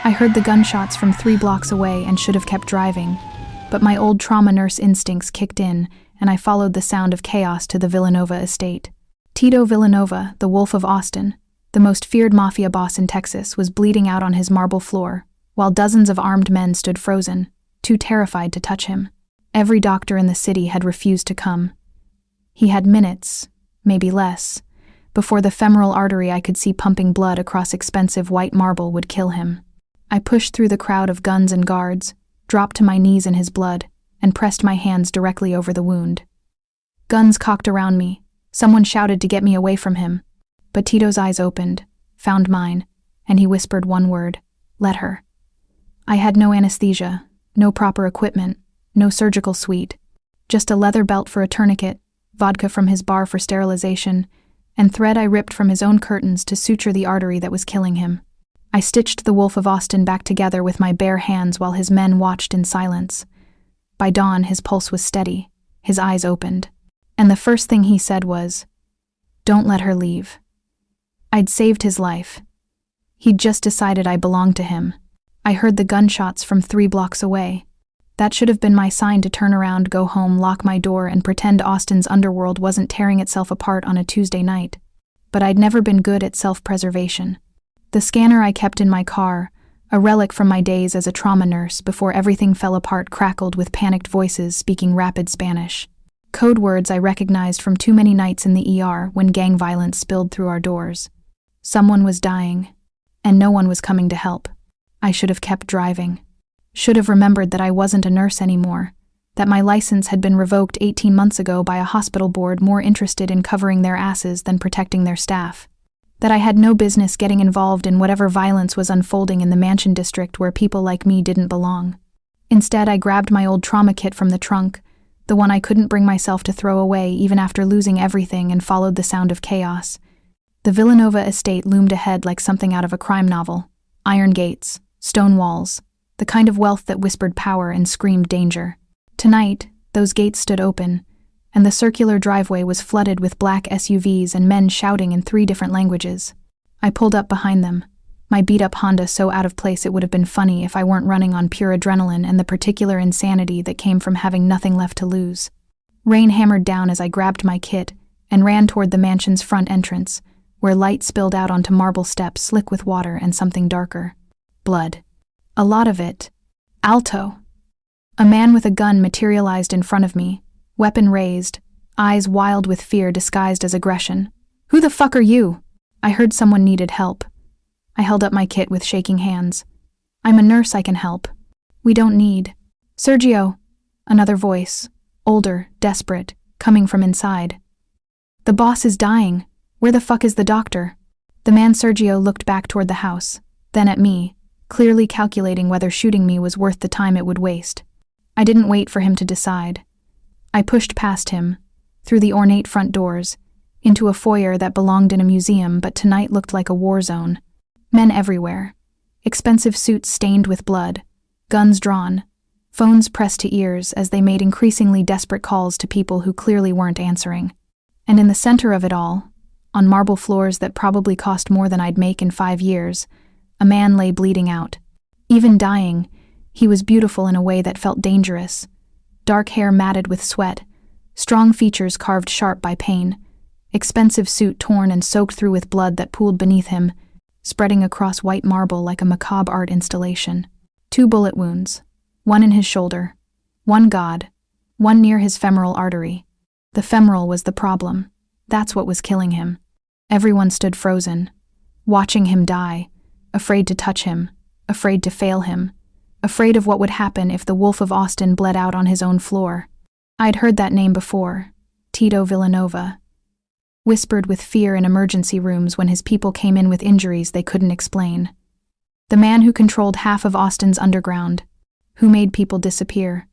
I heard the gunshots from 3 blocks away and should have kept driving, but my old trauma nurse instincts kicked in, and I followed the sound of chaos to the Villanova estate. Tito Villanova, the Wolf of Austin, the most feared mafia boss in Texas, was bleeding out on his marble floor, while dozens of armed men stood frozen, too terrified to touch him. Every doctor in the city had refused to come. He had minutes, maybe less, before the femoral artery I could see pumping blood across expensive white marble would kill him. I pushed through the crowd of guns and guards, dropped to my knees in his blood, and pressed my hands directly over the wound. Guns cocked around me. Someone shouted to get me away from him. But Tito's eyes opened, found mine, and he whispered one word: "Let her." I had no anesthesia, no proper equipment, no surgical suite, just a leather belt for a tourniquet, vodka from his bar for sterilization, and thread I ripped from his own curtains to suture the artery that was killing him. I stitched the Wolf of Austin back together with my bare hands while his men watched in silence. By dawn, his pulse was steady, his eyes opened, and the first thing he said was, "Don't let her leave." I'd saved his life. He'd just decided I belonged to him. I heard the gunshots from 3 blocks away. That should have been my sign to turn around, go home, lock my door, and pretend Austin's underworld wasn't tearing itself apart on a Tuesday night. But I'd never been good at self-preservation. The scanner I kept in my car, a relic from my days as a trauma nurse before everything fell apart, crackled with panicked voices speaking rapid Spanish. Code words I recognized from too many nights in the ER when gang violence spilled through our doors. Someone was dying, and no one was coming to help. I should have kept driving. Should have remembered that I wasn't a nurse anymore, that my license had been revoked 18 months ago by a hospital board more interested in covering their asses than protecting their staff. That I had no business getting involved in whatever violence was unfolding in the Mansion District where people like me didn't belong. Instead, I grabbed my old trauma kit from the trunk, the one I couldn't bring myself to throw away even after losing everything, and followed the sound of chaos. The Villanova estate loomed ahead like something out of a crime novel. Iron gates, stone walls, the kind of wealth that whispered power and screamed danger. Tonight, those gates stood open, and the circular driveway was flooded with black SUVs and men shouting in 3 different languages. I pulled up behind them, my beat-up Honda so out of place it would have been funny if I weren't running on pure adrenaline and the particular insanity that came from having nothing left to lose. Rain hammered down as I grabbed my kit and ran toward the mansion's front entrance, where light spilled out onto marble steps slick with water and something darker. Blood. A lot of it. Alto. A man with a gun materialized in front of me, weapon raised, eyes wild with fear disguised as aggression. "Who the fuck are you?" I heard someone needed help. I held up my kit with shaking hands. "I'm a nurse, I can help." "We don't need." "Sergio." Another voice, older, desperate, coming from inside. "The boss is dying. Where the fuck is the doctor?" The man Sergio looked back toward the house, then at me, clearly calculating whether shooting me was worth the time it would waste. I didn't wait for him to decide. I pushed past him, through the ornate front doors, into a foyer that belonged in a museum but tonight looked like a war zone. Men everywhere, expensive suits stained with blood, guns drawn, phones pressed to ears as they made increasingly desperate calls to people who clearly weren't answering. And in the center of it all, on marble floors that probably cost more than I'd make in 5 years, a man lay bleeding out. Even dying, he was beautiful in a way that felt dangerous. Dark hair matted with sweat, strong features carved sharp by pain, expensive suit torn and soaked through with blood that pooled beneath him, spreading across white marble like a macabre art installation. 2 bullet wounds, one in his shoulder, one one near his femoral artery. The femoral was the problem. That's what was killing him. Everyone stood frozen, watching him die, afraid to touch him, afraid to fail him, afraid of what would happen if the Wolf of Austin bled out on his own floor. I'd heard that name before, Tito Villanova, whispered with fear in emergency rooms when his people came in with injuries they couldn't explain. The man who controlled half of Austin's underground, who made people disappear,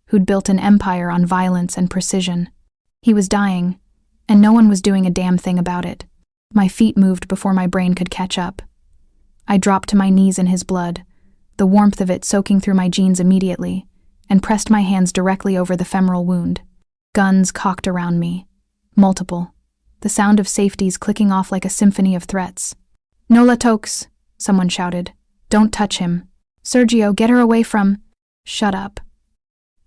who'd built an empire on violence and precision. He was dying, and no one was doing a damn thing about it. My feet moved before my brain could catch up. I dropped to my knees in his blood, the warmth of it soaking through my jeans immediately, and pressed my hands directly over the femoral wound. Guns cocked around me. Multiple. The sound of safeties clicking off like a symphony of threats. "No la toques," someone shouted. Don't touch him. Sergio, get her away from... Shut up.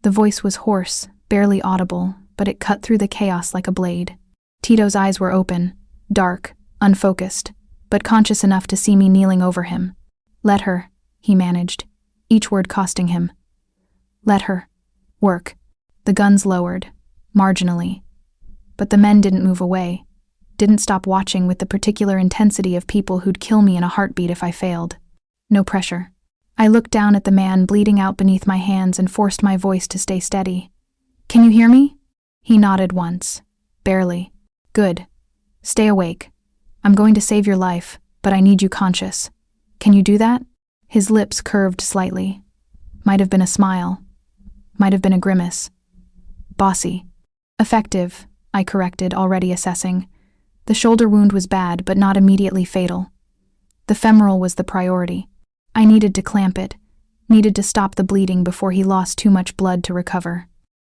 The voice was hoarse, barely audible, but it cut through the chaos like a blade. Tito's eyes were open, dark, unfocused, but conscious enough to see me kneeling over him. Let her, he managed, each word costing him. Let her. Work. The guns lowered, marginally. But the men didn't move away, didn't stop watching with the particular intensity of people who'd kill me in a heartbeat if I failed. No pressure. I looked down at the man bleeding out beneath my hands and forced my voice to stay steady. Can you hear me? He nodded once. Barely. Good. Stay awake. I'm going to save your life, but I need you conscious. Can you do that? His lips curved slightly. Might have been a smile. Might have been a grimace. Bossy. Effective, I corrected, already assessing. The shoulder wound was bad, but not immediately fatal. The femoral was the priority. I needed to clamp it, needed to stop the bleeding before he lost too much blood to recover.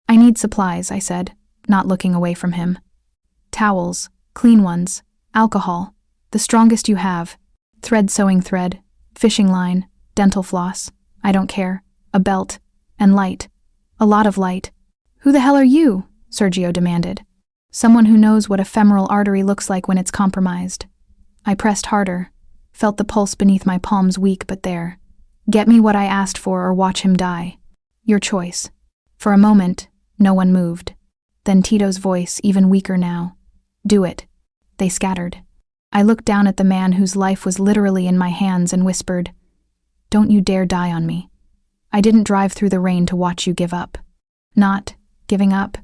I need supplies, I said, not looking away from him. Towels, clean ones, alcohol, the strongest you have, thread sewing thread, fishing line, dental floss, I don't care, a belt, and light. A lot of light. Who the hell are you? Sergio demanded. Someone who knows what a femoral artery looks like when it's compromised. I pressed harder, felt the pulse beneath my palms weak but there. Get me what I asked for or watch him die. Your choice. For a moment, no one moved. Then Tito's voice, even weaker now. Do it. They scattered. I looked down at the man whose life was literally in my hands and whispered, Don't you dare die on me. I didn't drive through the rain to watch you give up. Not giving up.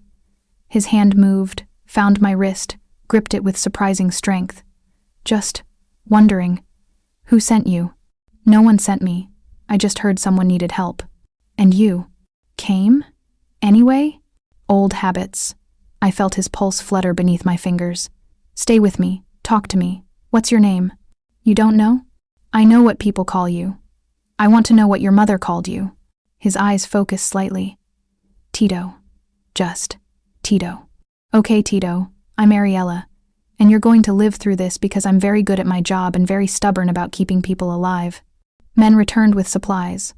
His hand moved, found my wrist, gripped it with surprising strength. Just wondering. Who sent you? No one sent me. I just heard someone needed help. And you? Came? Anyway? Old habits. I felt his pulse flutter beneath my fingers. Stay with me. Talk to me. What's your name? You don't know? I know what people call you. I want to know what your mother called you. His eyes focused slightly. Tito. Just Tito. Okay, Tito. I'm Ariella. And you're going to live through this because I'm very good at my job and very stubborn about keeping people alive. Men returned with supplies.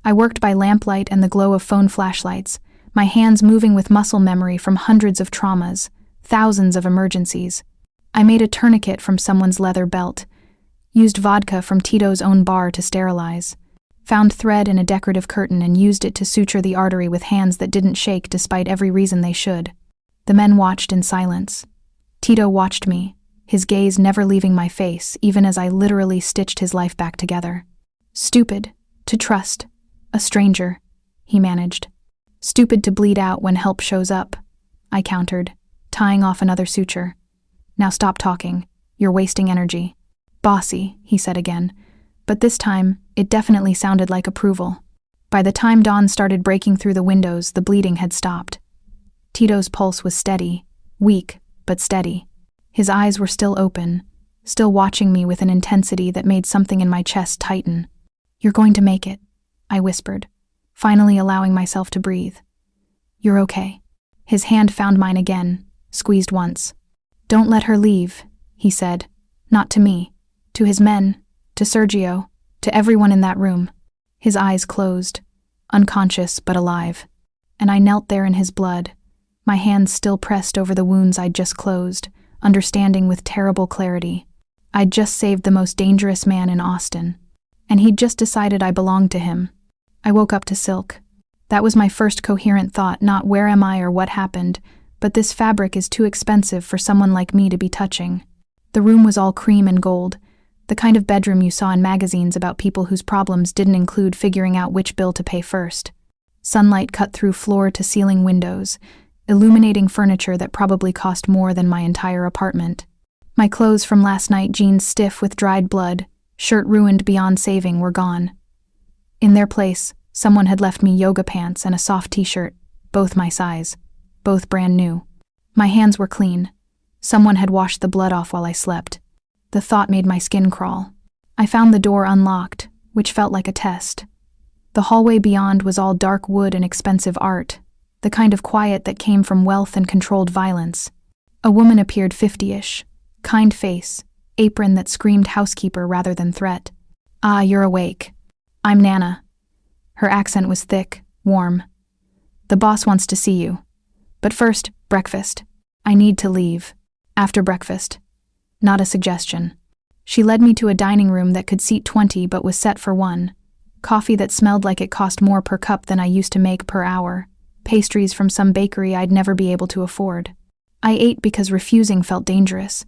I worked by lamplight and the glow of phone flashlights, my hands moving with muscle memory from hundreds of traumas, thousands of emergencies. I made a tourniquet from someone's leather belt, used vodka from Tito's own bar to sterilize, found thread in a decorative curtain and used it to suture the artery with hands that didn't shake despite every reason they should. The men watched in silence. Tito watched me, his gaze never leaving my face, even as I literally stitched his life back together. Stupid to trust a stranger, he managed. Stupid to bleed out when help shows up, I countered, tying off another suture. Now stop talking, you're wasting energy. Bossy, he said again, but this time it definitely sounded like approval. By the time dawn started breaking through the windows, the bleeding had stopped. Tito's pulse was steady, weak, but steady. His eyes were still open, still watching me with an intensity that made something in my chest tighten. You're going to make it, I whispered, finally allowing myself to breathe. You're okay. His hand found mine again, squeezed once. Don't let her leave, he said, not to me, to his men, to Sergio, to everyone in that room. His eyes closed, unconscious but alive, and I knelt there in his blood, my hands still pressed over the wounds I'd just closed, understanding with terrible clarity. I'd just saved the most dangerous man in Austin, and he'd just decided I belonged to him. I woke up to silk. That was my first coherent thought, not where am I or what happened, but this fabric is too expensive for someone like me to be touching. The room was all cream and gold, the kind of bedroom you saw in magazines about people whose problems didn't include figuring out which bill to pay first. Sunlight cut through floor-to-ceiling windows, illuminating furniture that probably cost more than my entire apartment. My clothes from last night, jeans stiff with dried blood, shirt ruined beyond saving, were gone. In their place, someone had left me yoga pants and a soft t-shirt, both my size, both brand new. My hands were clean. Someone had washed the blood off while I slept. The thought made my skin crawl. I found the door unlocked, which felt like a test. The hallway beyond was all dark wood and expensive art, the kind of quiet that came from wealth and controlled violence. A woman appeared 50-ish, kind face, apron that screamed housekeeper rather than threat. Ah, you're awake, I'm Nana. Her accent was thick, warm. The boss wants to see you. But first, breakfast. I need to leave. After breakfast. Not a suggestion. She led me to a dining room that could seat 20 but was set for 1. Coffee that smelled like it cost more per cup than I used to make per hour. Pastries from some bakery I'd never be able to afford. I ate because refusing felt dangerous.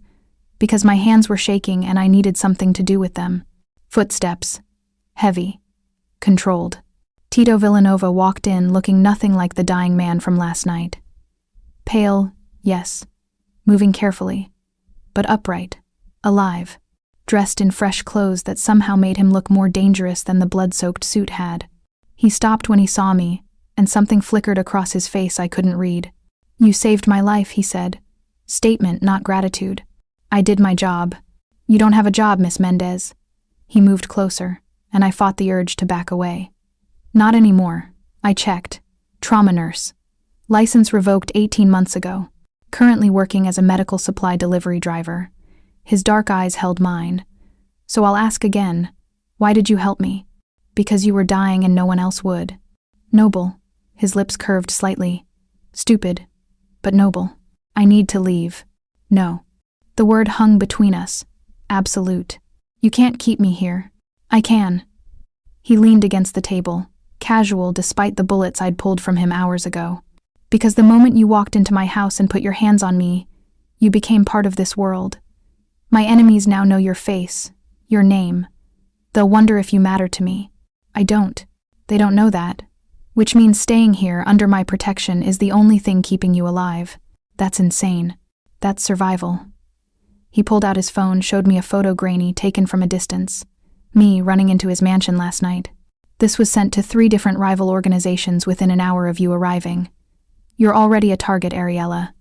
Because my hands were shaking and I needed something to do with them. Footsteps. Heavy. Controlled. Tito Villanova walked in looking nothing like the dying man from last night. Pale, yes. Moving carefully. But upright. Alive. Dressed in fresh clothes that somehow made him look more dangerous than the blood-soaked suit had. He stopped when he saw me, and something flickered across his face I couldn't read. You saved my life, he said. Statement, not gratitude. I did my job. You don't have a job, Miss Mendez. He moved closer, and I fought the urge to back away. Not anymore. I checked. Trauma nurse. License revoked 18 months ago. Currently working as a medical supply delivery driver. His dark eyes held mine. So I'll ask again, why did you help me? Because you were dying and no one else would. Noble. His lips curved slightly. Stupid. But noble. I need to leave. No. The word hung between us. Absolute. You can't keep me here. I can. He leaned against the table, casual despite the bullets I'd pulled from him hours ago. Because the moment you walked into my house and put your hands on me, you became part of this world. My enemies now know your face, your name. They'll wonder if you matter to me. I don't. They don't know that. Which means staying here under my protection is the only thing keeping you alive. That's insane. That's survival. He pulled out his phone, showed me a photo grainy taken from a distance. Me running into his mansion last night. This was sent to 3 different rival organizations within an hour of you arriving. You're already a target, Ariella.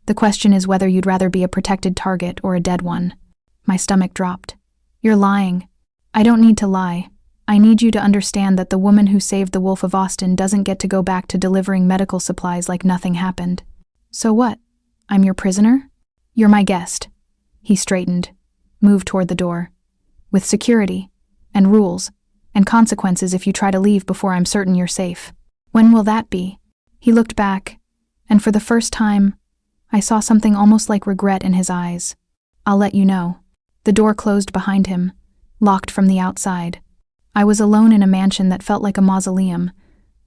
The question is whether you'd rather be a protected target or a dead one. My stomach dropped. You're lying. I don't need to lie. I need you to understand that the woman who saved the Wolf of Austin doesn't get to go back to delivering medical supplies like nothing happened. So what? I'm your prisoner? You're my guest. He straightened, moved toward the door. With security, and rules, and consequences if you try to leave before I'm certain you're safe. When will that be? He looked back, and for the first time, I saw something almost like regret in his eyes. I'll let you know. The door closed behind him, locked from the outside. I was alone in a mansion that felt like a mausoleum,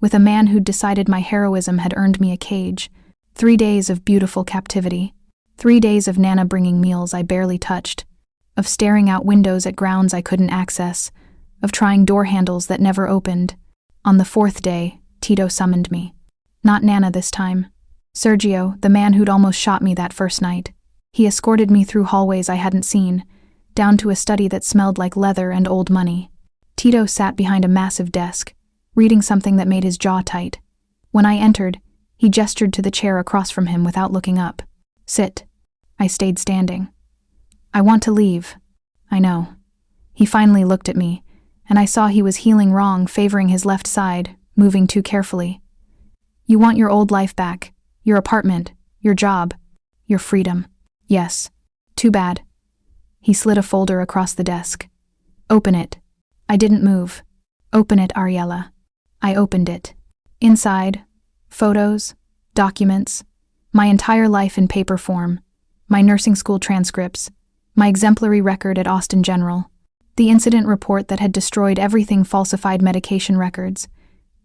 with a man who'd decided my heroism had earned me a cage. 3 days of beautiful captivity. 3 days of Nana bringing meals I barely touched, of staring out windows at grounds I couldn't access, of trying door handles that never opened. On the 4th day, Tito summoned me. Not Nana this time. Sergio, the man who'd almost shot me that first night. He escorted me through hallways I hadn't seen, down to a study that smelled like leather and old money. Tito sat behind a massive desk, reading something that made his jaw tight. When I entered, he gestured to the chair across from him without looking up. Sit. I stayed standing. I want to leave. I know. He finally looked at me, and I saw he was healing wrong, favoring his left side, moving too carefully. You want your old life back, your apartment, your job, your freedom. Yes. Too bad. He slid a folder across the desk. Open it. I didn't move. Open it, Ariella. I opened it. Inside, photos, documents, my entire life in paper form, my nursing school transcripts, my exemplary record at Austin General, the incident report that had destroyed everything, falsified medication records,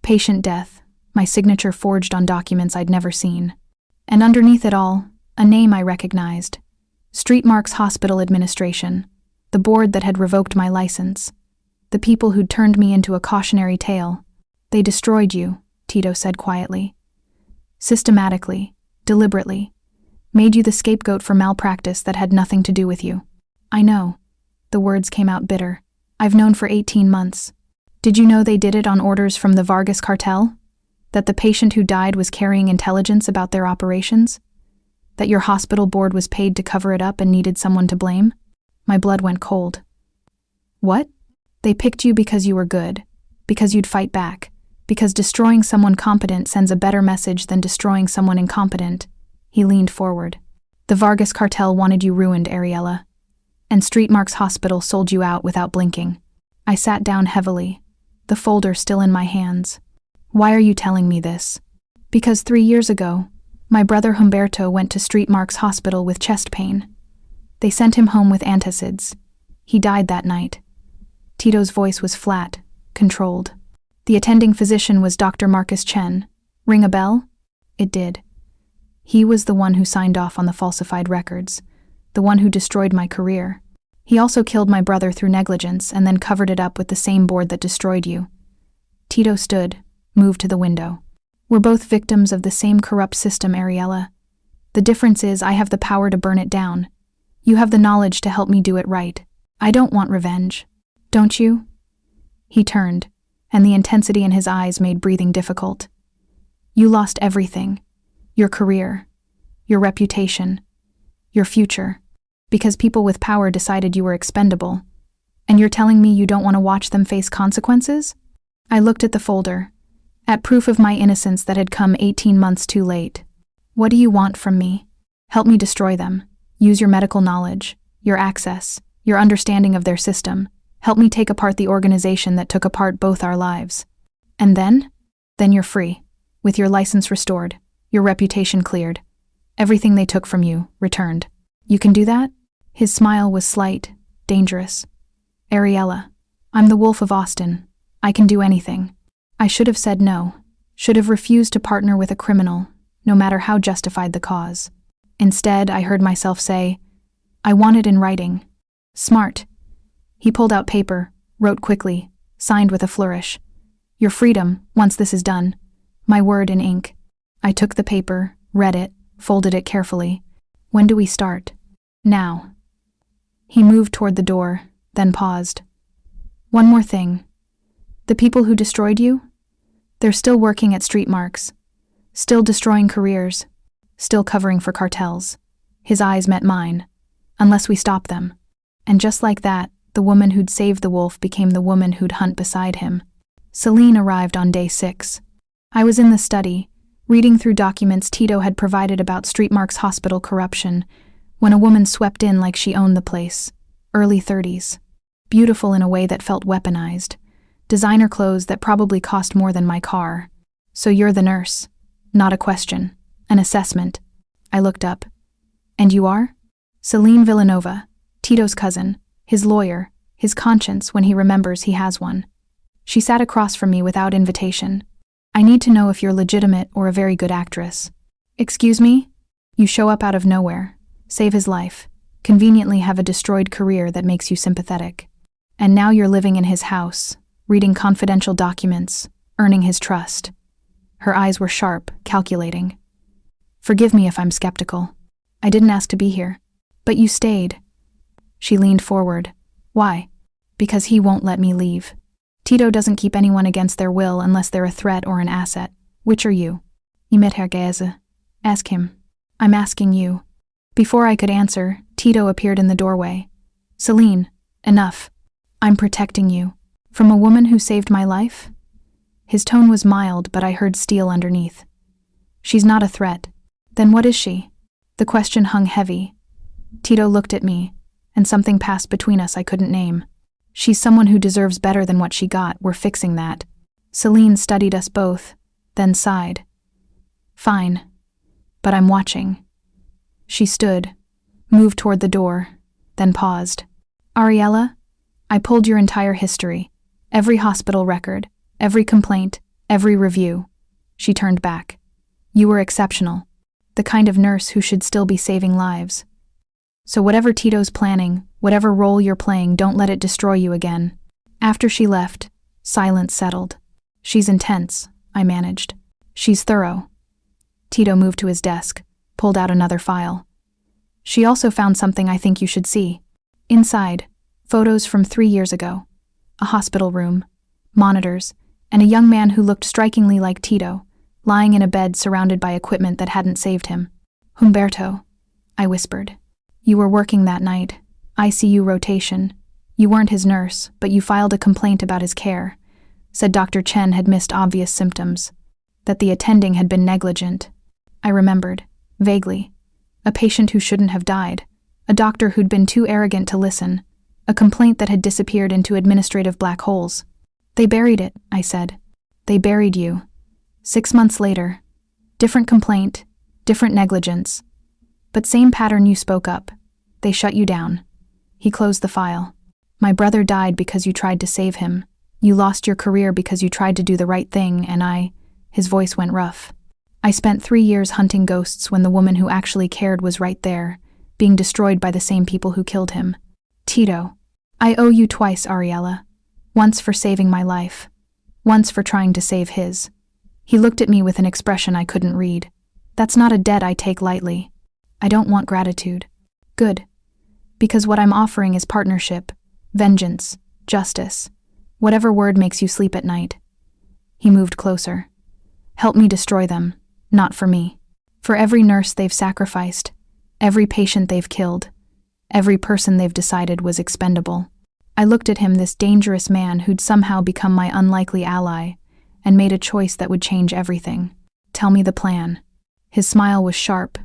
patient death, my signature forged on documents I'd never seen. And underneath it all, a name I recognized. Street Marks Hospital Administration, the board that had revoked my license, the people who'd turned me into a cautionary tale. They destroyed you, Tito said quietly. Systematically, deliberately. Made you the scapegoat for malpractice that had nothing to do with you. I know. The words came out bitter. I've known for 18 months. Did you know they did it on orders from the Vargas cartel? That the patient who died was carrying intelligence about their operations? That your hospital board was paid to cover it up and needed someone to blame? My blood went cold. What? They picked you because you were good, because you'd fight back, because destroying someone competent sends a better message than destroying someone incompetent. He leaned forward. The Vargas cartel wanted you ruined, Ariella. And Street Marks Hospital sold you out without blinking. I sat down heavily, the folder still in my hands. Why are you telling me this? Because 3 years ago, my brother Humberto went to St. Mark's Hospital with chest pain. They sent him home with antacids. He died that night. Tito's voice was flat, controlled. The attending physician was Dr. Marcus Chen. Ring a bell? It did. He was the one who signed off on the falsified records, the one who destroyed my career. He also killed my brother through negligence and then covered it up with the same board that destroyed you. Tito stood, moved to the window. We're both victims of the same corrupt system, Ariella. The difference is I have the power to burn it down. You have the knowledge to help me do it right. I don't want revenge. Don't you? He turned, and the intensity in his eyes made breathing difficult. You lost everything. Your career, your reputation, your future, because people with power decided you were expendable. And you're telling me you don't want to watch them face consequences? I looked at the folder, at proof of my innocence that had come 18 months too late. What do you want from me? Help me destroy them. Use your medical knowledge, your access, your understanding of their system. Help me take apart the organization that took apart both our lives. And then? Then you're free, with your license restored, your reputation cleared. Everything they took from you, returned. You can do that? His smile was slight, dangerous. Ariella, I'm the Wolf of Austin. I can do anything. I should have said no, should have refused to partner with a criminal, no matter how justified the cause. Instead, I heard myself say, I want it in writing. Smart. He pulled out paper, wrote quickly, signed with a flourish. Your freedom, once this is done. My word in ink. I took the paper, read it, folded it carefully. When do we start? Now. He moved toward the door, then paused. One more thing. The people who destroyed you? They're still working at St. Mark's. Still destroying careers. Still covering for cartels. His eyes met mine. Unless we stop them. And just like that, the woman who'd saved the wolf became the woman who'd hunt beside him. Celine arrived on day 6. I was in the study, reading through documents Tito had provided about St. Mark's Hospital corruption, when a woman swept in like she owned the place. Early 30s. Beautiful in a way that felt weaponized. Designer clothes that probably cost more than my car. So you're the nurse. Not a question. An assessment. I looked up. And you are? Celine Villanova, Tito's cousin, his lawyer, his conscience when he remembers he has one. She sat across from me without invitation. I need to know if you're legitimate or a very good actress. Excuse me? You show up out of nowhere, save his life, conveniently have a destroyed career that makes you sympathetic. And now you're living in his house, reading confidential documents, earning his trust. Her eyes were sharp, calculating. Forgive me if I'm skeptical. I didn't ask to be here. But you stayed. She leaned forward. Why? Because he won't let me leave. Tito doesn't keep anyone against their will unless they're a threat or an asset. Which are you? Herr Gase. Ask him. I'm asking you. Before I could answer, Tito appeared in the doorway. Celine, enough. I'm protecting you. From a woman who saved my life? His tone was mild, but I heard steel underneath. She's not a threat. Then what is she? The question hung heavy. Tito looked at me, and something passed between us I couldn't name. She's someone who deserves better than what she got. We're fixing that. Celine studied us both, then sighed. Fine. But I'm watching. She stood, moved toward the door, then paused. Ariella, I pulled your entire history. Every hospital record, every complaint, every review. She turned back. You were exceptional. The kind of nurse who should still be saving lives. So whatever Tito's planning, whatever role you're playing, don't let it destroy you again. After she left, silence settled. She's intense, I managed. She's thorough. Tito moved to his desk, pulled out another file. She also found something I think you should see. Inside, photos from 3 years ago. A hospital room, monitors, and a young man who looked strikingly like Tito, lying in a bed surrounded by equipment that hadn't saved him. Humberto, I whispered. You were working that night. ICU rotation. You weren't his nurse, but you filed a complaint about his care. Said Dr. Chen had missed obvious symptoms. That the attending had been negligent. I remembered, vaguely. A patient who shouldn't have died. A doctor who'd been too arrogant to listen. A complaint that had disappeared into administrative black holes. They buried it, I said. They buried you. 6 months later. Different complaint, different negligence. But same pattern. You spoke up. They shut you down. He closed the file. My brother died because you tried to save him. You lost your career because you tried to do the right thing, and his voice went rough. I spent 3 years hunting ghosts when the woman who actually cared was right there, being destroyed by the same people who killed him. Tito, I owe you twice, Ariella. Once for saving my life. Once for trying to save his. He looked at me with an expression I couldn't read. That's not a debt I take lightly. I don't want gratitude. Good. Because what I'm offering is partnership, vengeance, justice. Whatever word makes you sleep at night. He moved closer. Help me destroy them, not for me. For every nurse they've sacrificed, every patient they've killed, every person they've decided was expendable. I looked at him, this dangerous man who'd somehow become my unlikely ally, and made a choice that would change everything. Tell me the plan. His smile was sharp,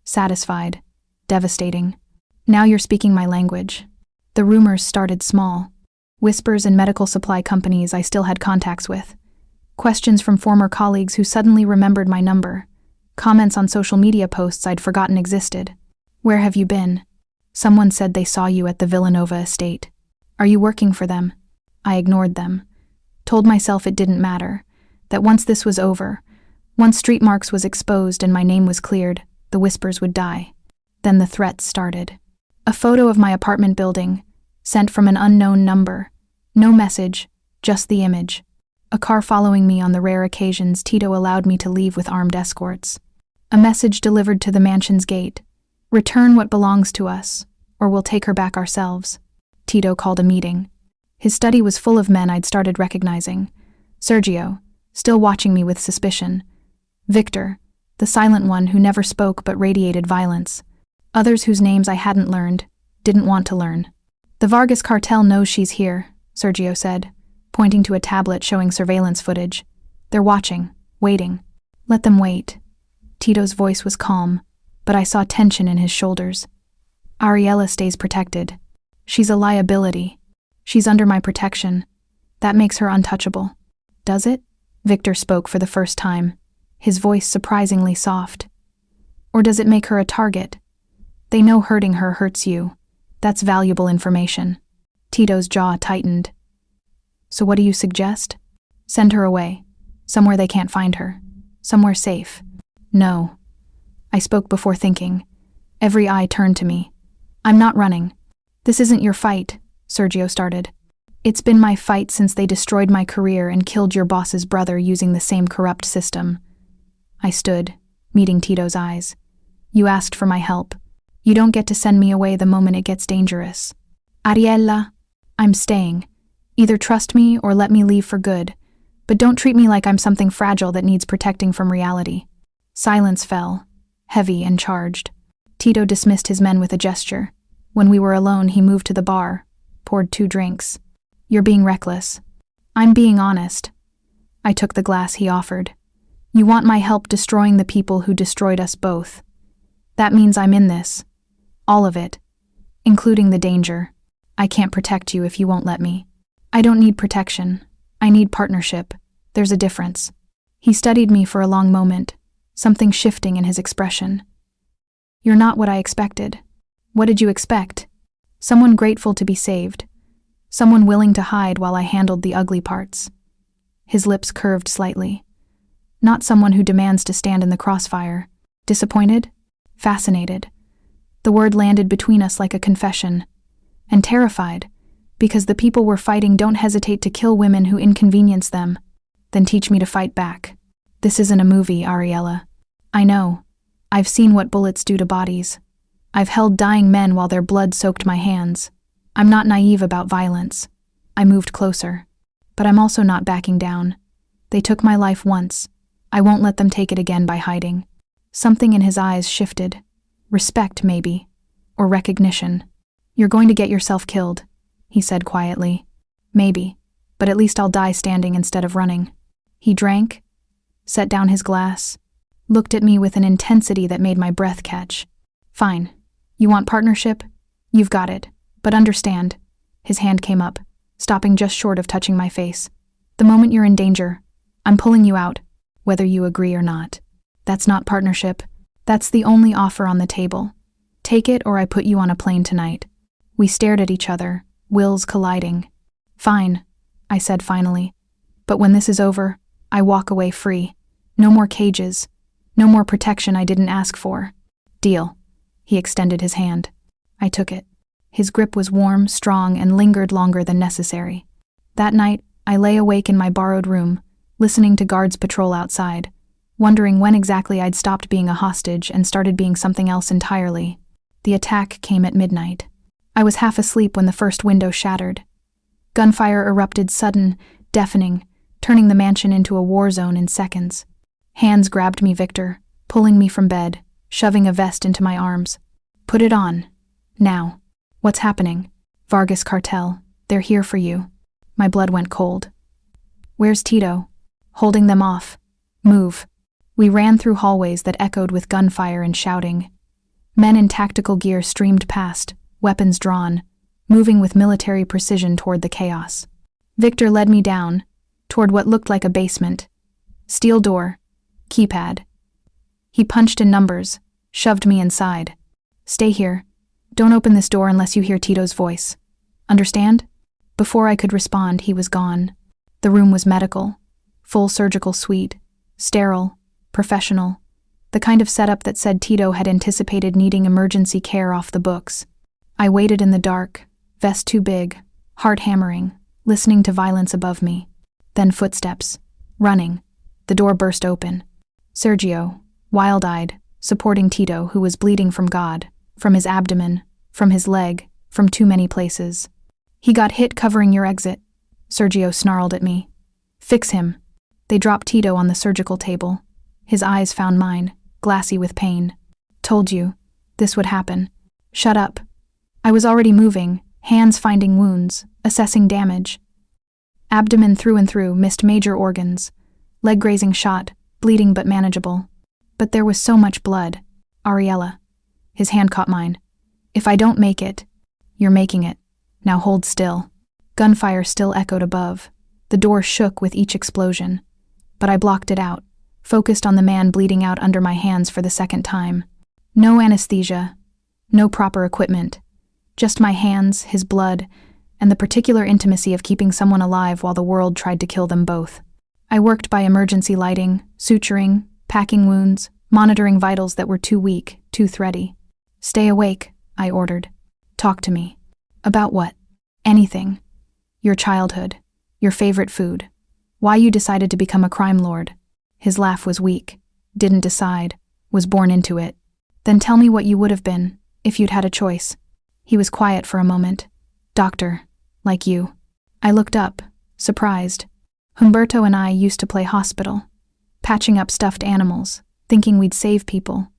satisfied, devastating. Now you're speaking my language. The rumors started small. Whispers in medical supply companies I still had contacts with. Questions from former colleagues who suddenly remembered my number. Comments on social media posts I'd forgotten existed. Where have you been? Someone said they saw you at the Villanova estate. Are you working for them? I ignored them. Told myself it didn't matter. That once this was over, once Street Marks was exposed and my name was cleared, the whispers would die. Then the threats started. A photo of my apartment building, sent from an unknown number. No message, just the image. A car following me on the rare occasions Tito allowed me to leave with armed escorts. A message delivered to the mansion's gate. Return what belongs to us, or we'll take her back ourselves. Tito called a meeting. His study was full of men I'd started recognizing. Sergio, still watching me with suspicion. Victor, the silent one who never spoke but radiated violence. Others whose names I hadn't learned, didn't want to learn. The Vargas cartel knows she's here, Sergio said, pointing to a tablet showing surveillance footage. They're watching, waiting. Let them wait. Tito's voice was calm, but I saw tension in his shoulders. Ariella stays protected. She's a liability. She's under my protection. That makes her untouchable. Does it? Victor spoke for the first time, his voice surprisingly soft. Or does it make her a target? They know hurting her hurts you. That's valuable information. Tito's jaw tightened. So what do you suggest? Send her away. Somewhere they can't find her. Somewhere safe. No. I spoke before thinking. Every eye turned to me. I'm not running. This isn't your fight, Sergio started. It's been my fight since they destroyed my career and killed your boss's brother using the same corrupt system. I stood, meeting Tito's eyes. You asked for my help. You don't get to send me away the moment it gets dangerous. Ariella, I'm staying. Either trust me or let me leave for good, but don't treat me like I'm something fragile that needs protecting from reality. Silence fell, heavy and charged. Tito dismissed his men with a gesture. When we were alone, he moved to the bar, poured 2 drinks. You're being reckless. I'm being honest. I took the glass he offered. You want my help destroying the people who destroyed us both. That means I'm in this. All of it. Including the danger. I can't protect you if you won't let me. I don't need protection. I need partnership. There's a difference. He studied me for a long moment, something shifting in his expression. You're not what I expected. What did you expect? Someone grateful to be saved. Someone willing to hide while I handled the ugly parts. His lips curved slightly. Not someone who demands to stand in the crossfire. Disappointed? Fascinated. The word landed between us like a confession. And terrified, because the people we're fighting don't hesitate to kill women who inconvenience them. Then teach me to fight back. This isn't a movie, Ariella. I know. I've seen what bullets do to bodies. I've held dying men while their blood soaked my hands. I'm not naive about violence. I moved closer. But I'm also not backing down. They took my life once. I won't let them take it again by hiding. Something in his eyes shifted. Respect, maybe. Or recognition. You're going to get yourself killed, he said quietly. Maybe, but at least I'll die standing instead of running. He drank, set down his glass, looked at me with an intensity that made my breath catch. Fine. You want partnership? You've got it. But understand. His hand came up, stopping just short of touching my face. The moment you're in danger, I'm pulling you out, whether you agree or not. That's not partnership. That's the only offer on the table. Take it or I put you on a plane tonight." We stared at each other, wills colliding. "Fine," I said finally. "But when this is over, I walk away free. No more cages. No more protection I didn't ask for." "Deal." He extended his hand. I took it. His grip was warm, strong, and lingered longer than necessary. That night, I lay awake in my borrowed room, listening to guards patrol outside, wondering when exactly I'd stopped being a hostage and started being something else entirely. The attack came at midnight. I was half asleep when the first window shattered. Gunfire erupted sudden, deafening, turning the mansion into a war zone in seconds. Hands grabbed me, Victor, pulling me from bed, shoving a vest into my arms. "Put it on. Now." "What's happening?" "Vargas cartel. They're here for you." My blood went cold. "Where's Tito?" "Holding them off." "Move." We ran through hallways that echoed with gunfire and shouting. Men in tactical gear streamed past, weapons drawn, moving with military precision toward the chaos. Victor led me down, toward what looked like a basement. Steel door. Keypad. He punched in numbers, shoved me inside. "Stay here. Don't open this door unless you hear Tito's voice. Understand?" Before I could respond, he was gone. The room was medical. Full surgical suite. Sterile. Professional. The kind of setup that said Tito had anticipated needing emergency care off the books. I waited in the dark, vest too big, heart hammering, listening to violence above me. Then footsteps. Running. The door burst open. Sergio, wild-eyed, supporting Tito, who was bleeding from God, from his abdomen, from his leg, from too many places. "He got hit covering your exit," Sergio snarled at me. "Fix him." They dropped Tito on the surgical table. His eyes found mine, glassy with pain. "Told you. This would happen." "Shut up." I was already moving, hands finding wounds, assessing damage. Abdomen through and through, missed major organs. Leg grazing shot, bleeding but manageable. But there was so much blood. "Ariella." His hand caught mine. "If I don't make it, you're making it. Now hold still." Gunfire still echoed above. The door shook with each explosion. But I blocked it out, focused on the man bleeding out under my hands for the second time. No anesthesia, no proper equipment. Just my hands, his blood, and the particular intimacy of keeping someone alive while the world tried to kill them both. I worked by emergency lighting, suturing, packing wounds, monitoring vitals that were too weak, too thready. "Stay awake," I ordered. "Talk to me." "About what?" "Anything. Your childhood, your favorite food, why you decided to become a crime lord." His laugh was weak. "Didn't decide, was born into it." "Then tell me what you would have been, if you'd had a choice." He was quiet for a moment. "Doctor, like you." I looked up, surprised. Humberto and I used to play hospital, patching up stuffed animals, thinking we'd save people.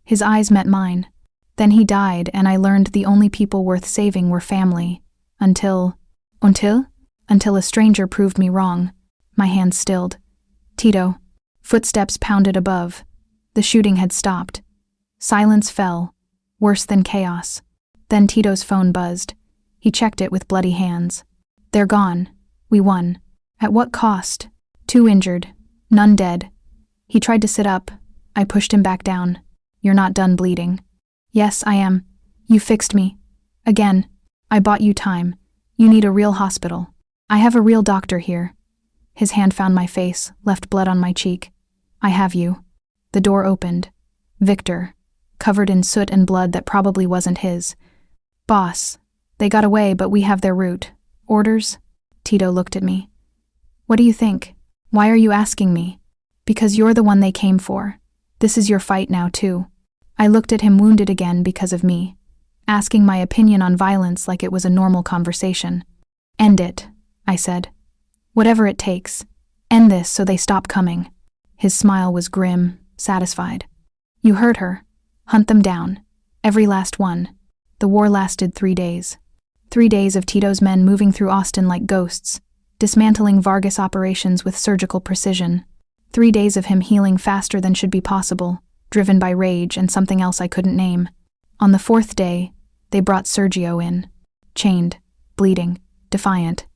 His eyes met mine. Then he died, and I learned the only people worth saving were family. Until a stranger proved me wrong. My hands stilled. "Tito." Footsteps pounded above. The shooting had stopped. Silence fell, worse than chaos. Then Tito's phone buzzed. He checked it with bloody hands. "They're gone. We won." "At what cost?" "2 injured. None dead." He tried to sit up. I pushed him back down. "You're not done bleeding." "Yes, I am. You fixed me. Again. I bought you time. You need a real hospital. I have a real doctor here." His hand found my face, left blood on my cheek. "I have you." The door opened. Victor, covered in soot and blood that probably wasn't his. "Boss, they got away, but we have their route. Orders?" Tito looked at me. "What do you think? Why are you asking me?" "Because you're the one they came for. This is your fight now, too." I looked at him, wounded again because of me, asking my opinion on violence like it was a normal conversation. "End it," I said. "Whatever it takes. End this so they stop coming." His smile was grim, satisfied. "You heard her. Hunt them down. Every last one." The war lasted 3 days. 3 days of Tito's men moving through Austin like ghosts, dismantling Vargas operations with surgical precision. 3 days of him healing faster than should be possible, driven by rage and something else I couldn't name. On the 4th day, they brought Sergio in. Chained, bleeding, defiant.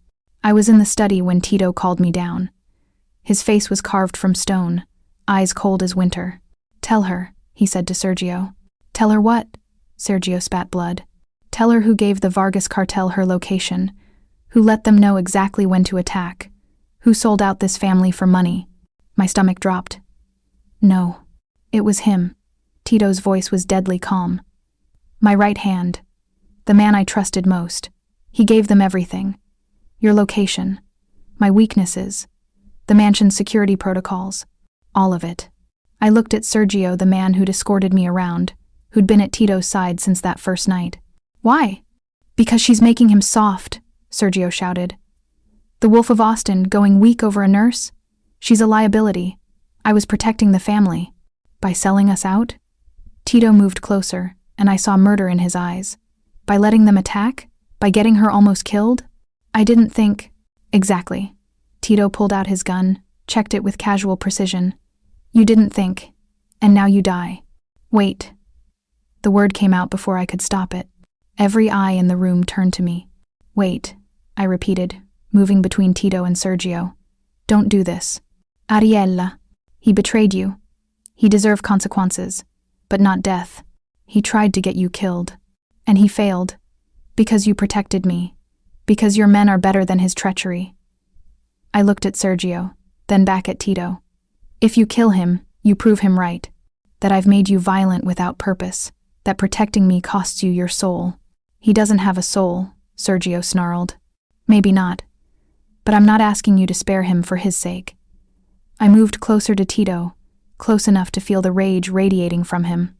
I was in the study when Tito called me down. His face was carved from stone, eyes cold as winter. "Tell her," he said to Sergio. "Tell her what?" Sergio spat blood. "Tell her who gave the Vargas cartel her location, who let them know exactly when to attack, who sold out this family for money." My stomach dropped. "No, it was him." Tito's voice was deadly calm. "My right hand, the man I trusted most. He gave them everything. Your location, my weaknesses, the mansion's security protocols, all of it." I looked at Sergio, the man who'd escorted me around, who'd been at Tito's side since that first night. "Why?" "Because she's making him soft," Sergio shouted. "The Wolf of Austin going weak over a nurse? She's a liability. I was protecting the family. By selling us out?" Tito moved closer, and I saw murder in his eyes. "By letting them attack? By getting her almost killed? I didn't think—" "Exactly." Tito pulled out his gun, checked it with casual precision. "You didn't think, and now you die." "Wait." The word came out before I could stop it. Every eye in the room turned to me. "Wait," I repeated, moving between Tito and Sergio. "Don't do this. Ariella. He betrayed you. He deserved consequences, but not death. He tried to get you killed. And he failed. Because you protected me. Because your men are better than his treachery." I looked at Sergio, then back at Tito. "If you kill him, you prove him right. That I've made you violent without purpose. That protecting me costs you your soul." "He doesn't have a soul," Sergio snarled. "Maybe not. But I'm not asking you to spare him for his sake." I moved closer to Tito, close enough to feel the rage radiating from him.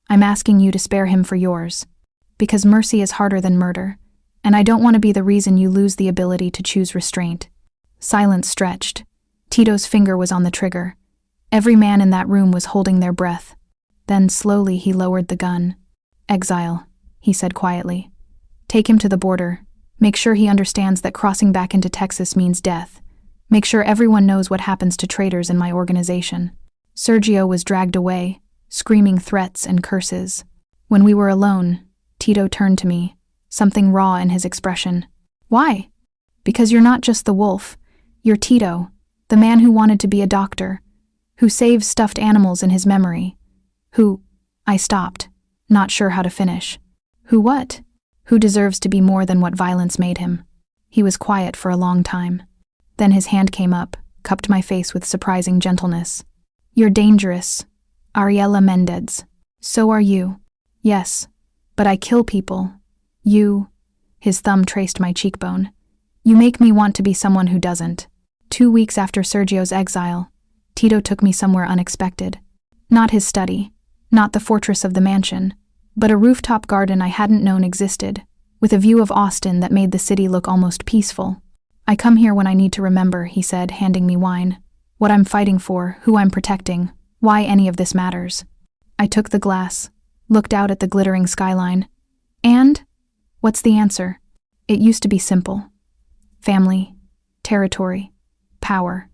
"I'm asking you to spare him for yours. Because mercy is harder than murder, and I don't want to be the reason you lose the ability to choose restraint." Silence stretched. Tito's finger was on the trigger. Every man in that room was holding their breath. Then slowly he lowered the gun. "Exile," he said quietly. "Take him to the border. Make sure he understands that crossing back into Texas means death. Make sure everyone knows what happens to traitors in my organization." Sergio was dragged away, screaming threats and curses. When we were alone, Tito turned to me, something raw in his expression. "Why?" "Because you're not just the wolf. You're Tito, the man who wanted to be a doctor, who saved stuffed animals in his memory, who—" I stopped, not sure how to finish. "Who what?" "Who deserves to be more than what violence made him." He was quiet for a long time. Then his hand came up, cupped my face with surprising gentleness. "You're dangerous, Ariella Mendez. So are you." "Yes, but I kill people. You—" His thumb traced my cheekbone. "You make me want to be someone who doesn't." 2 weeks after Sergio's exile, Tito took me somewhere unexpected. Not his study, not the fortress of the mansion, but a rooftop garden I hadn't known existed, with a view of Austin that made the city look almost peaceful. "I come here when I need to remember," he said, handing me wine. "What I'm fighting for, who I'm protecting, why any of this matters." I took the glass, looked out at the glittering skyline. "And? What's the answer?" "It used to be simple. Family, territory, power."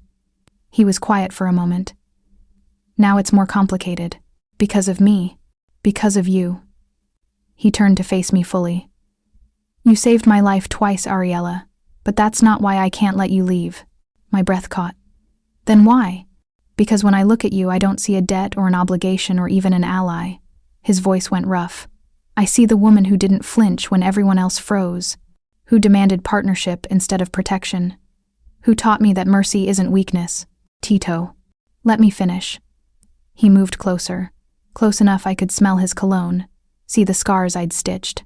He was quiet for a moment. "Now it's more complicated. Because of me. Because of you." He turned to face me fully. "You saved my life twice, Ariella, but that's not why I can't let you leave." My breath caught. "Then why?" "Because when I look at you, I don't see a debt or an obligation or even an ally." His voice went rough. "I see the woman who didn't flinch when everyone else froze, who demanded partnership instead of protection, who taught me that mercy isn't weakness." "Tito, let me finish." He moved closer, close enough I could smell his cologne, see the scars I'd stitched.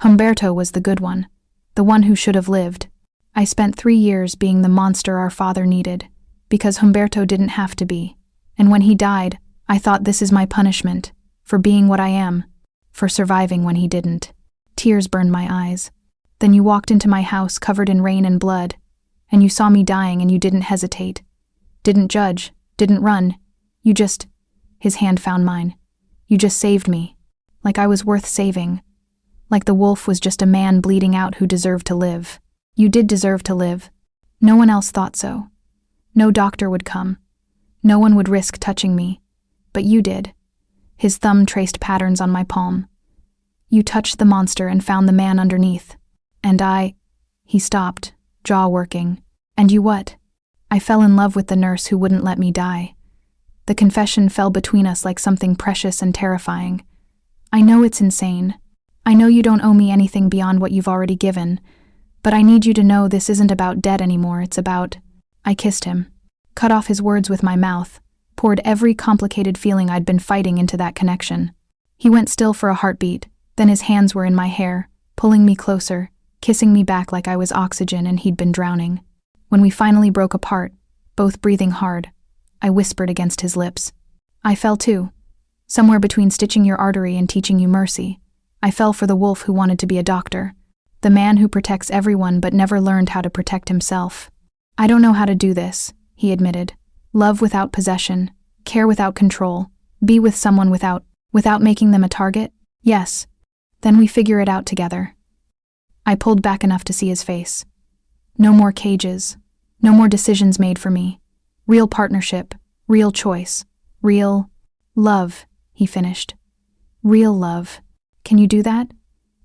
"Humberto was the good one, the one who should have lived. I spent 3 years being the monster our father needed, because Humberto didn't have to be. And when he died, I thought, this is my punishment, for being what I am, for surviving when he didn't." Tears burned my eyes. "Then you walked into my house covered in rain and blood, and you saw me dying and you didn't hesitate. Didn't judge, didn't run. You just—" His hand found mine. "You just saved me. Like I was worth saving. Like the wolf was just a man bleeding out who deserved to live. You did deserve to live. No one else thought so. No doctor would come. No one would risk touching me. But you did." His thumb traced patterns on my palm. "You touched the monster and found the man underneath. And I—" He stopped, jaw working. And you what? I fell in love with the nurse who wouldn't let me die. The confession fell between us like something precious and terrifying. I know it's insane. I know you don't owe me anything beyond what you've already given, but I need you to know this isn't about debt anymore, it's about… I kissed him, cut off his words with my mouth, poured every complicated feeling I'd been fighting into that connection. He went still for a heartbeat, then his hands were in my hair, pulling me closer, kissing me back like I was oxygen and he'd been drowning. When we finally broke apart, both breathing hard, I whispered against his lips. I fell too. Somewhere between stitching your artery and teaching you mercy. I fell for the wolf who wanted to be a doctor. The man who protects everyone but never learned how to protect himself. I don't know how to do this, he admitted. Love without possession, care without control, be with someone without making them a target? Yes. Then we figure it out together. I pulled back enough to see his face. No more cages. No more decisions made for me. Real partnership. Real choice. Real love, he finished. Real love. Can you do that?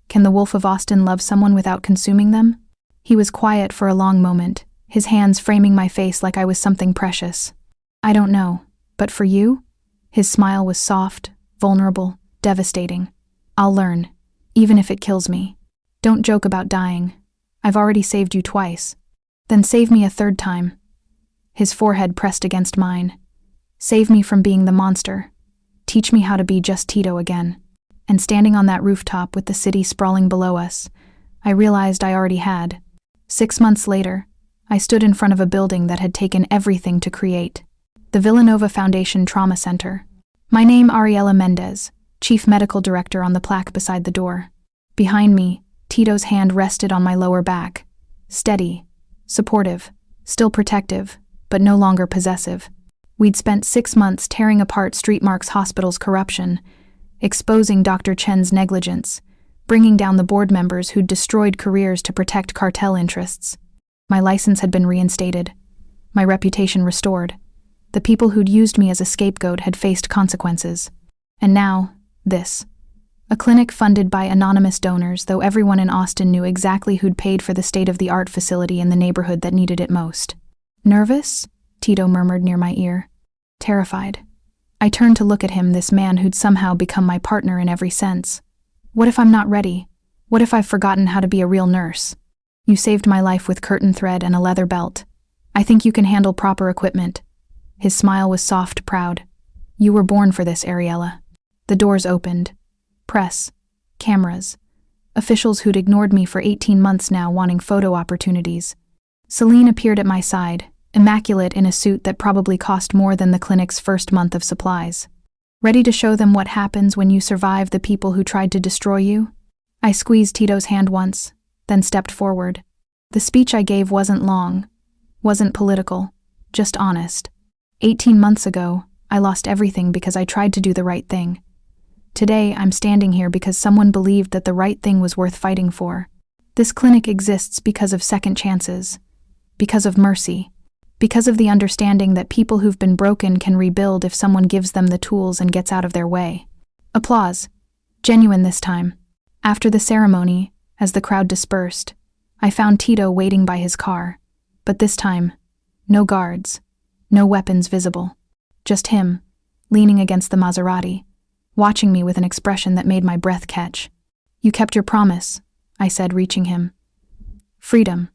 Can the Wolf of Austin love someone without consuming them? He was quiet for a long moment, his hands framing my face like I was something precious. I don't know, but for you? His smile was soft, vulnerable, devastating. I'll learn, even if it kills me. Don't joke about dying. I've already saved you twice. Then save me a third time. His forehead pressed against mine. Save me from being the monster. Teach me how to be just Tito again. And standing on that rooftop with the city sprawling below us, I realized I already had. 6 months later, I stood in front of a building that had taken everything to create. The Villanova Foundation Trauma Center. My name Ariela Mendez, Chief Medical Director on the plaque beside the door. Behind me, Tito's hand rested on my lower back. Steady, supportive, still protective, but no longer possessive. We'd spent 6 months tearing apart Street Marks Hospital's corruption, exposing Dr. Chen's negligence, bringing down the board members who'd destroyed careers to protect cartel interests. My license had been reinstated, my reputation restored. The people who'd used me as a scapegoat had faced consequences. And now, this. A clinic funded by anonymous donors, though everyone in Austin knew exactly who'd paid for the state-of-the-art facility in the neighborhood that needed it most. Nervous? Tito murmured near my ear. Terrified. I turned to look at him, this man who'd somehow become my partner in every sense. What if I'm not ready? What if I've forgotten how to be a real nurse? You saved my life with curtain thread and a leather belt. I think you can handle proper equipment. His smile was soft, proud. You were born for this, Ariela. The doors opened. Press. Cameras. Officials who'd ignored me for 18 months now wanting photo opportunities. Celine appeared at my side, immaculate in a suit that probably cost more than the clinic's first month of supplies. Ready to show them what happens when you survive the people who tried to destroy you? I squeezed Tito's hand once, then stepped forward. The speech I gave wasn't long, wasn't political, just honest. 18 months ago, I lost everything because I tried to do the right thing. Today, I'm standing here because someone believed that the right thing was worth fighting for. This clinic exists because of second chances, because of mercy, because of the understanding that people who've been broken can rebuild if someone gives them the tools and gets out of their way. Applause. Genuine this time. After the ceremony, as the crowd dispersed, I found Tito waiting by his car. But this time, no guards, no weapons visible. Just him, leaning against the Maserati, watching me with an expression that made my breath catch. You kept your promise, I said, reaching him. Freedom.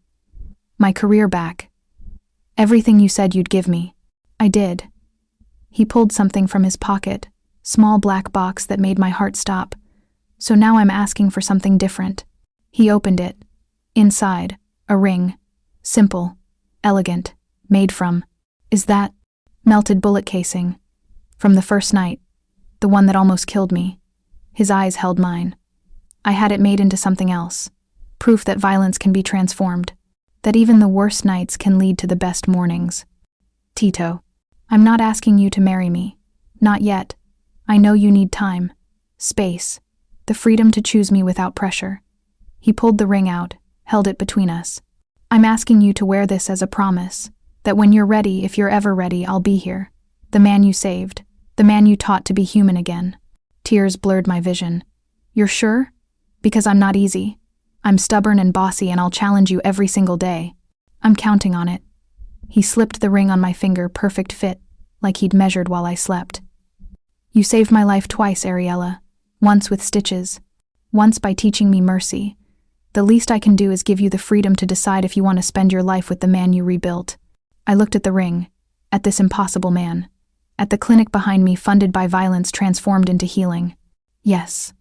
My career back. Everything you said you'd give me. I did. He pulled something from his pocket, small black box that made my heart stop. So now I'm asking for something different. He opened it. Inside, a ring. Simple, elegant, made from, is that melted bullet casing. From the first night, the one that almost killed me. His eyes held mine. I had it made into something else. Proof that violence can be transformed. That even the worst nights can lead to the best mornings. Tito, I'm not asking you to marry me. Not yet. I know you need time, space, the freedom to choose me without pressure. He pulled the ring out, held it between us. I'm asking you to wear this as a promise, that when you're ready, if you're ever ready, I'll be here. The man you saved, the man you taught to be human again. Tears blurred my vision. You're sure? Because I'm not easy. I'm stubborn and bossy and I'll challenge you every single day. I'm counting on it. He slipped the ring on my finger, perfect fit, like he'd measured while I slept. You saved my life twice, Ariella. Once with stitches. Once by teaching me mercy. The least I can do is give you the freedom to decide if you want to spend your life with the man you rebuilt. I looked at the ring, at this impossible man, at the clinic behind me funded by violence transformed into healing. Yes,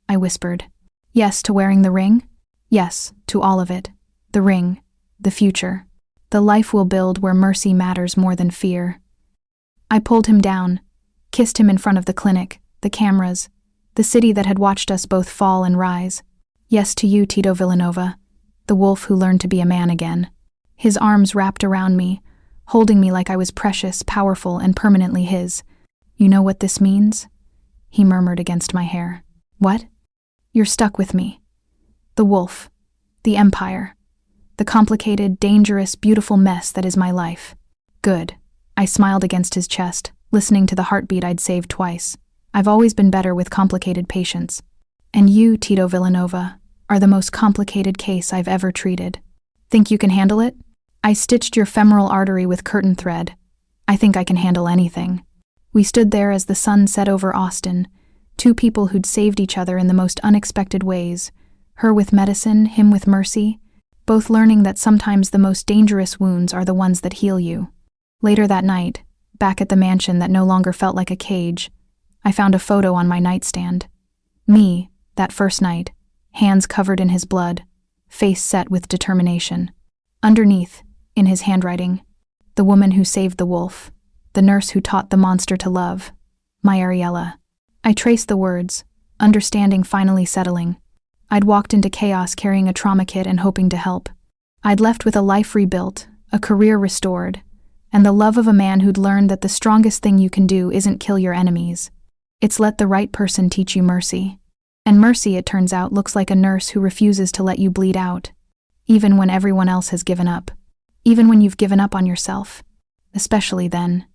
I whispered. Yes to wearing the ring? Yes, to all of it. The ring, the future, the life we'll build where mercy matters more than fear. I pulled him down, kissed him in front of the clinic, the cameras, the city that had watched us both fall and rise. Yes to you, Tito Villanova, the wolf who learned to be a man again. His arms wrapped around me, holding me like I was precious, powerful, and permanently his. You know what this means? He murmured against my hair. What? You're stuck with me. The wolf. The empire. The complicated, dangerous, beautiful mess that is my life. Good. I smiled against his chest, listening to the heartbeat I'd saved twice. I've always been better with complicated patients. And you, Tito Villanova, are the most complicated case I've ever treated. Think you can handle it? I stitched your femoral artery with curtain thread. I think I can handle anything. We stood there as the sun set over Austin, two people who'd saved each other in the most unexpected ways, her with medicine, him with mercy, both learning that sometimes the most dangerous wounds are the ones that heal you. Later that night, back at the mansion that no longer felt like a cage, I found a photo on my nightstand. Me, that first night, hands covered in his blood, face set with determination. Underneath, in his handwriting, the woman who saved the wolf, the nurse who taught the monster to love, my Ariella. I traced the words, understanding finally settling. I'd walked into chaos carrying a trauma kit and hoping to help. I'd left with a life rebuilt, a career restored, and the love of a man who'd learned that the strongest thing you can do isn't kill your enemies. It's let the right person teach you mercy. And mercy, it turns out, looks like a nurse who refuses to let you bleed out, even when everyone else has given up. Even when you've given up on yourself. Especially then.